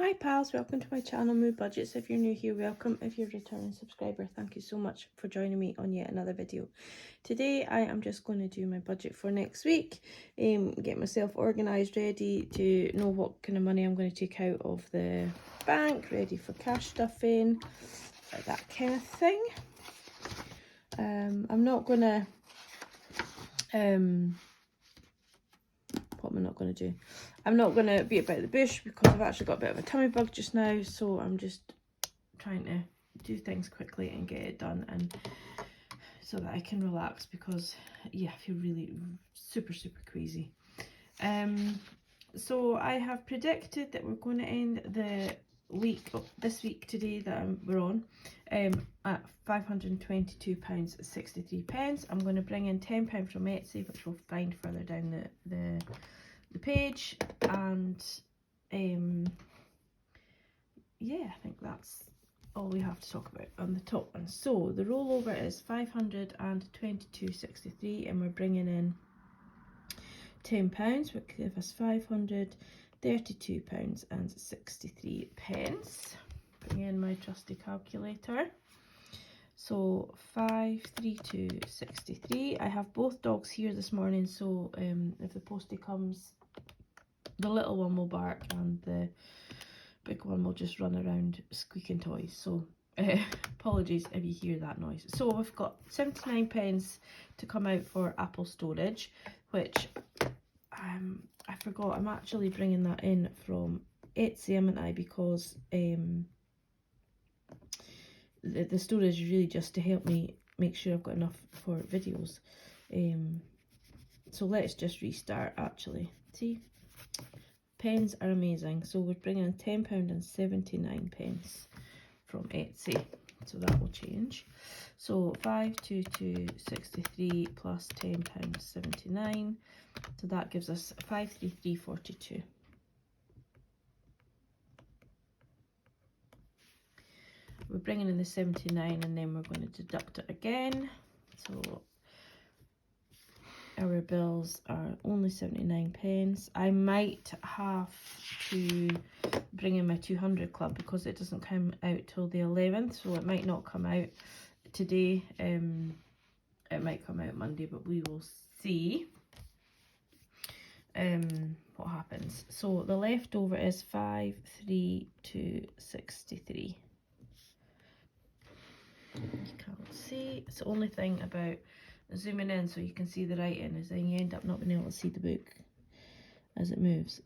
Hi pals, welcome to my channel Mood Budgets. If you're new here, welcome. If you're a returning subscriber, thank you so much for joining me on yet another video. Today I am just going to do my budget for next week, get myself organised, ready to know what kind of money I'm going to take out of the bank, ready for cash stuffing, that kind of thing. I'm not going to what am I not going to do? I'm not going to beat about the bush because I've actually got a bit of a tummy bug just now, so I'm just trying to do things quickly and get it done, and so that I can relax because yeah, I feel really super queasy. So I have predicted that we're going to end the week, this week today that we're on, at £522.63. I'm going to bring in £10 from Etsy, which we'll find further down the page, and yeah, I think that's all we have to talk about on the top one. So the rollover is £522.63, and we're bringing in £10, which gives us £532.63. Bring in my trusty calculator. So 532.63. I have both dogs here this morning, so if the postie comes, the little one will bark and the big one will just run around squeaking toys. So apologies if you hear that noise. So we've got 79p to come out for Apple storage, which I forgot, I'm actually bringing that in from Etsy, haven't I? Because the storage is really just to help me make sure I've got enough for videos. So let's just restart actually. See? Pens are amazing. So we're bringing in £10.79 from Etsy. So that will change. So 522.63 plus £10.79. So that gives us 533.42. We're bringing in the 79 and then we're going to deduct it again. So our bills are only 79p. I might have to bring in my 200 club because it doesn't come out till the 11th, so it might not come out today. It might come out Monday, but we will see what happens. So the leftover is 532.63. You can't see. It's the only thing about zooming in so you can see the writing is then you end up not being able to see the book as it moves.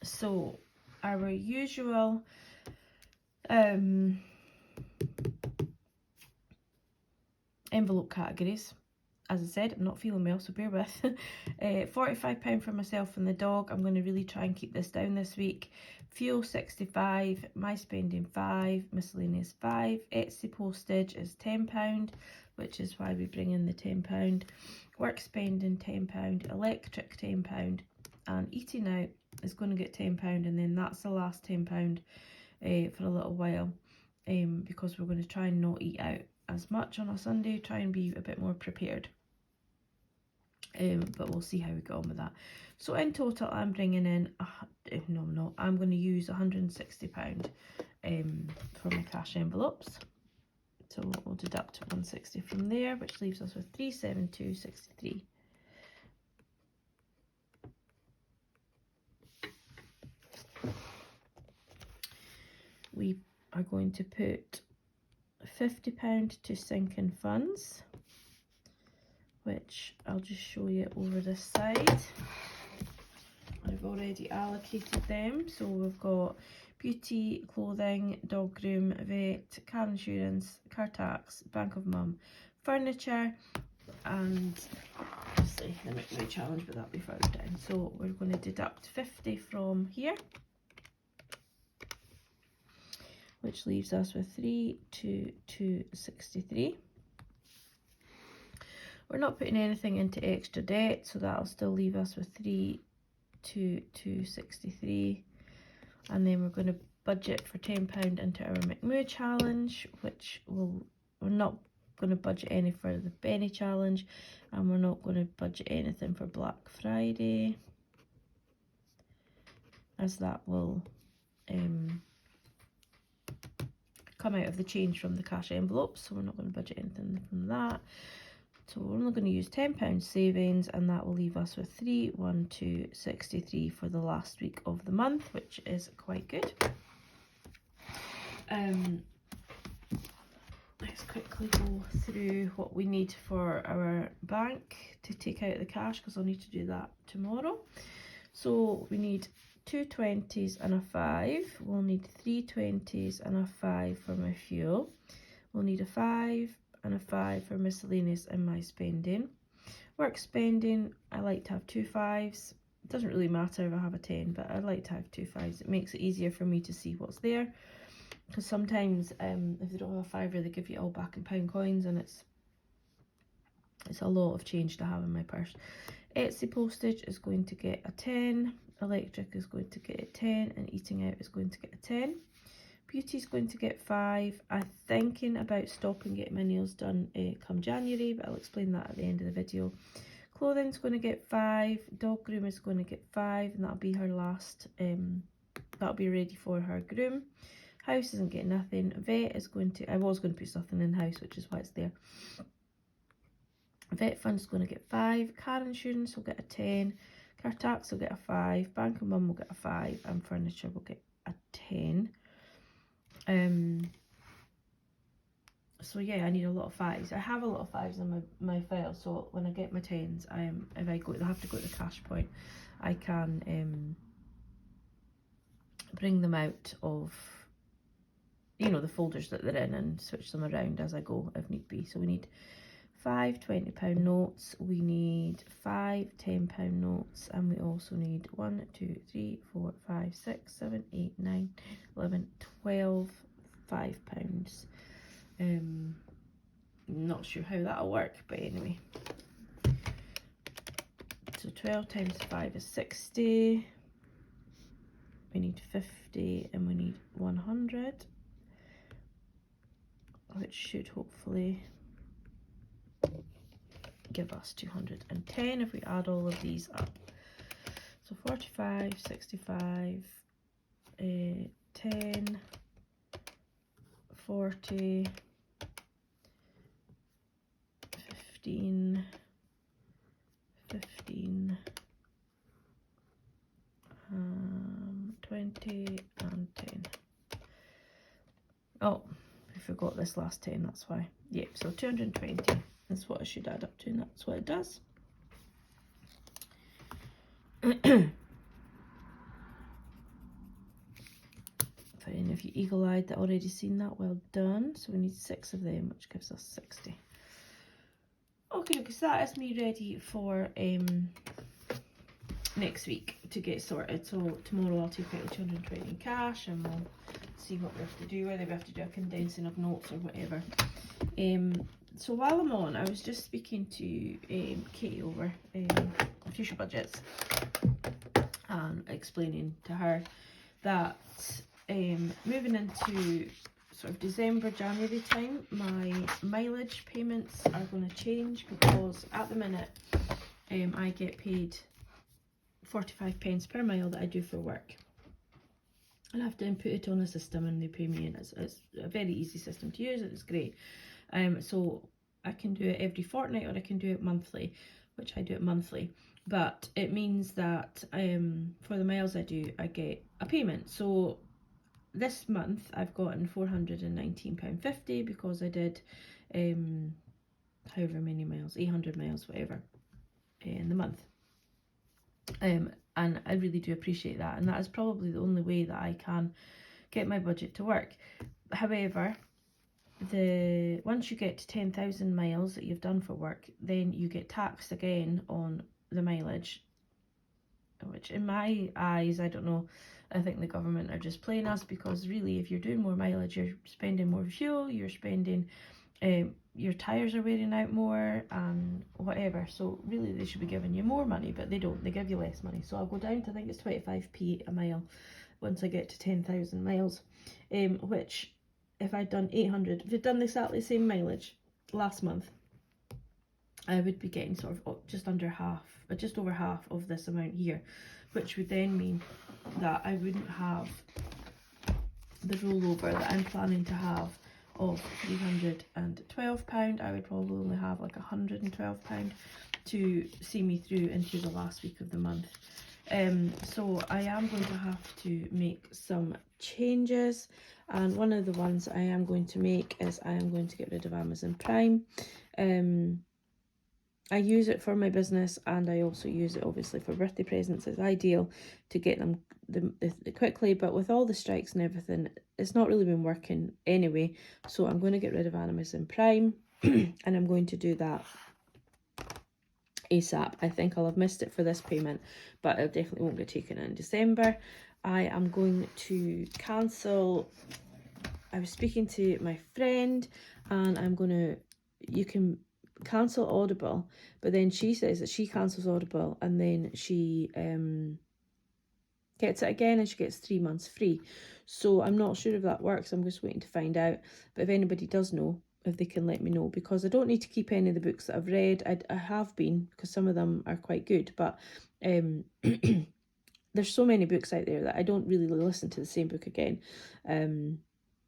So our usual envelope categories, as I said, I'm not feeling well, so bear with. £45 for myself and the dog. I'm going to really try and keep this down this week. Fuel 65, my spending 5, miscellaneous 5, Etsy postage is £10, which is why we bring in the £10. Work spending £10, electric £10, and eating out is going to get £10, and then that's the last £10 for a little while, because we're going to try and not eat out as much on a Sunday, try and be a bit more prepared. But we'll see how we go on with that. So in total, I'm bringing in, I'm going to use £160 for my cash envelopes. So we'll deduct 160 from there, which leaves us with 372.63. We are going to put £50 to sinking funds, which I'll just show you over this side. I've already allocated them. So we've got beauty, clothing, dog groom, vet, car insurance, car tax, Bank of Mum, furniture, and obviously the Make My Challenge, but that'll be further down. So we're going to deduct 50 from here, which leaves us with 322.63. We're not putting anything into extra debt, so that'll still leave us with 322.63. And then we're going to budget for £10 into our McMoo challenge, which we're not going to budget any for the Benny challenge, and we're not going to budget anything for Black Friday, as that will come out of the change from the cash envelopes, so we're not going to budget anything from that. So we're only going to use £10 savings, and that will leave us with 312.63 for the last week of the month, which is quite good. Let's quickly go through what we need for our bank to take out the cash, because I'll need to do that tomorrow. So we need 2 20s and a 5. We'll need 3 20s and a 5 for my fuel. We'll need a 5 and a 5 for miscellaneous and my spending. Work spending, I like to have 2 5s. It doesn't really matter if I have a 10, but I like to have 2 5s. It makes it easier for me to see what's there, because sometimes if they don't have a fiver, they give you it all back in pound coins, and it's a lot of change to have in my purse. Etsy postage is going to get a 10, electric is going to get a 10, and eating out is going to get a 10. Beauty is going to get 5. I'm thinking about stopping getting my nails done come January, but I'll explain that at the end of the video. Clothing is going to get 5. Dog groom is going to get 5, and that'll be her last. That'll be ready for her groom. House isn't getting nothing. Vet is going to. I was going to put something in house, which is why it's there. Vet fund is going to get 5. Car insurance will get a 10. Car tax will get a 5. Bank and mum will get a 5, and furniture will get a 10. So yeah, I need a lot of 5s. I have a lot of 5s in my file, so when I get my 10s, if I have to go to the cash point, I can bring them out of, you know, the folders that they're in, and switch them around as I go if need be. So we need 5 £20 notes, we need 5 £10 notes, and we also need 1 2 3 4 5 6 7 8 9 11 12 £5. Not sure how that'll work, but anyway. So 12 times 5 is 60. We need 50, and we need 100, which should hopefully give us 210 if we add all of these up. So 45, 65, 10, 40, 15, 15, 20 and 10. Oh, I forgot this last 10, that's why. Yep, so 220 is what it should add up to, and that's what it does. For any of you eagle-eyed that already seen that, well done. So we need 6 of them, which gives us 60. Okay, because that is me ready for next week to get sorted. So tomorrow I'll take out the 220 in cash, and we'll see what we have to do, whether we have to do a condensing of notes or whatever. So while I'm on, I was just speaking to Katie over Fuchsia Budgets, and explaining to her that moving into sort of December, January time, my mileage payments are going to change, because at the minute I get paid 45p per mile that I do for work. I have to input it on a system, and they pay me, and it's a very easy system to use, and it's great. So I can do it every fortnight, or I can do it monthly, which I do it monthly. But it means that for the miles I do, I get a payment. So this month I've gotten £419.50 because I did however many miles, 800 miles, whatever, in the month. And I really do appreciate that, and that is probably the only way that I can get my budget to work. However, once you get to 10,000 miles that you've done for work, then you get taxed again on the mileage, which in my eyes, I don't know, I think the government are just playing us, because really if you're doing more mileage, you're spending more fuel, you're spending, your tyres are wearing out more and whatever. So really they should be giving you more money, but they don't, they give you less money. So I'll go down to, I think it's 25p a mile once I get to 10,000 miles, which if I'd done 800, if I'd done exactly the same mileage last month, I would be getting sort of just under half, or just over half of this amount here, which would then mean that I wouldn't have the rollover that I'm planning to have of £312, I would probably only have like £112 to see me through into the last week of the month. So I am going to have to make some changes, and one of the ones I am going to make is I am going to get rid of Amazon Prime. I use it for my business, and I also use it obviously for birthday presents. It's ideal to get them quickly, but with all the strikes and everything, it's not really been working anyway. So I'm going to get rid of Amazon Prime and I'm going to do that ASAP. I think I'll have missed it for this payment, but it definitely won't get taken in December. I am going to cancel. I was speaking to my friend, and I'm going to, you can cancel Audible, but then she says that she cancels Audible and then she gets it again and she gets 3 months free. So I'm not sure if that works. I'm just waiting to find out. But if anybody does know, if they can let me know, because I don't need to keep any of the books that I've read. I have been, because some of them are quite good, but there's so many books out there that I don't really listen to the same book again.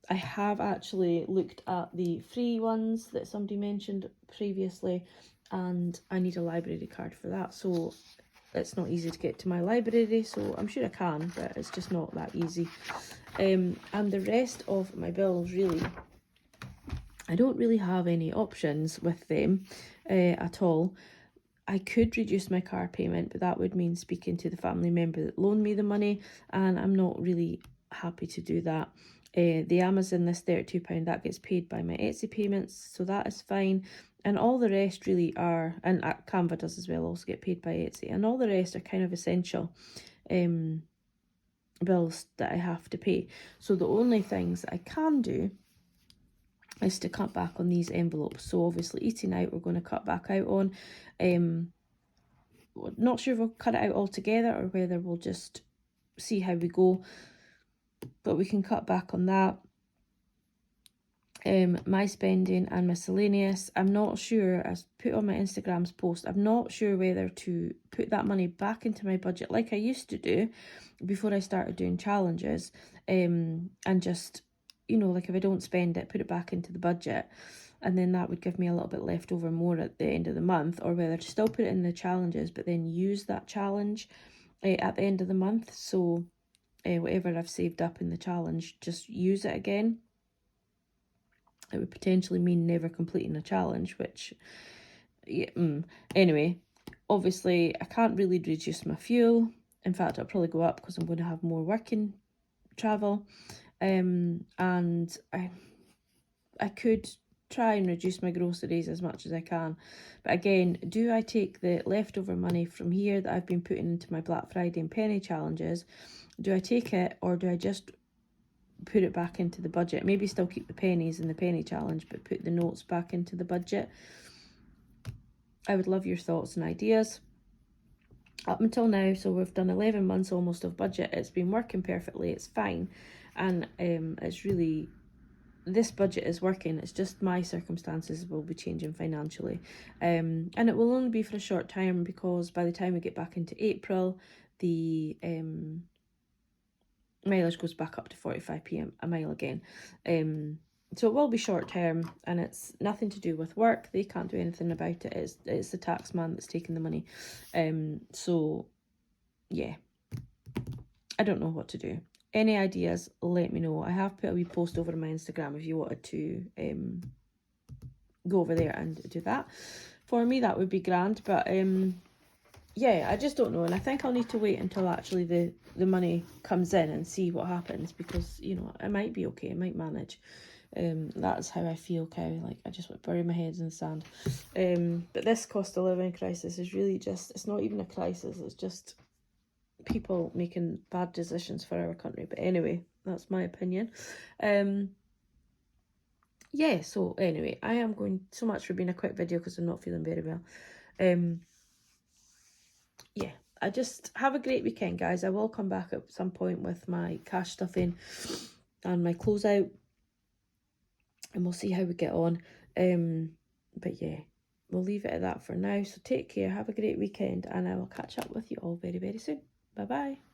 I have actually looked at the free ones that somebody mentioned previously, and I need a library card for that, so it's not easy to get to my library, so I'm sure I can, but it's just not that easy. And the rest of my bills, really, I don't really have any options with them at all. I could reduce my car payment, but that would mean speaking to the family member that loaned me the money, and I'm not really happy to do that. The Amazon, this £32, that gets paid by my Etsy payments, so that is fine. And all the rest really are, and Canva does as well, also get paid by Etsy, and all the rest are kind of essential bills that I have to pay. So the only things I can do is to cut back on these envelopes. So obviously eating out, we're going to cut back out on. Not sure if we'll cut it out altogether or whether we'll just see how we go, but we can cut back on that. My spending and miscellaneous, I'm not sure, as put on my Instagram's post, I'm not sure whether to put that money back into my budget like I used to do before I started doing challenges, and just, you know, like if I don't spend it, put it back into the budget, and then that would give me a little bit left over more at the end of the month, or whether to still put it in the challenges but then use that challenge at the end of the month. So whatever I've saved up in the challenge, just use it again. It would potentially mean never completing a challenge, which, yeah, anyway, obviously I can't really reduce my fuel. In fact, it'll probably go up because I'm going to have more working travel, and I could try and reduce my groceries as much as I can. But again, do I take the leftover money from here that I've been putting into my Black Friday and penny challenges, do I take it, or do I just put it back into the budget? Maybe still keep the pennies in the penny challenge, but put the notes back into the budget. I would love your thoughts and ideas. Up until now, so we've done 11 months almost of budget. It's been working perfectly. It's fine, and it's really, this budget is working. It's just my circumstances will be changing financially, and it will only be for a short time, because by the time we get back into April, the mileage goes back up to 45p a mile again. So it will be short term, and it's nothing to do with work. They can't do anything about it. It's the tax man that's taking the money. So yeah, I don't know what to do. Any ideas, let me know. I have put a wee post over on my Instagram if you wanted to go over there and do that for me. That would be grand. But yeah, I just don't know, and I think I'll need to wait until actually the money comes in and see what happens, because, you know, I might be okay, I might manage. That's how I feel, Cow. Like, I just want to bury my head in the sand. But this cost of living crisis is really just, it's not even a crisis, it's just people making bad decisions for our country. But anyway, that's my opinion. Yeah, so anyway, I am going, so much for being a quick video because I'm not feeling very well. Yeah, I just have a great weekend, guys. I will come back at some point with my cash stuffing and my closeout, and we'll see how we get on. But yeah, we'll leave it at that for now. So take care, have a great weekend, and I will catch up with you all very, very soon. Bye bye.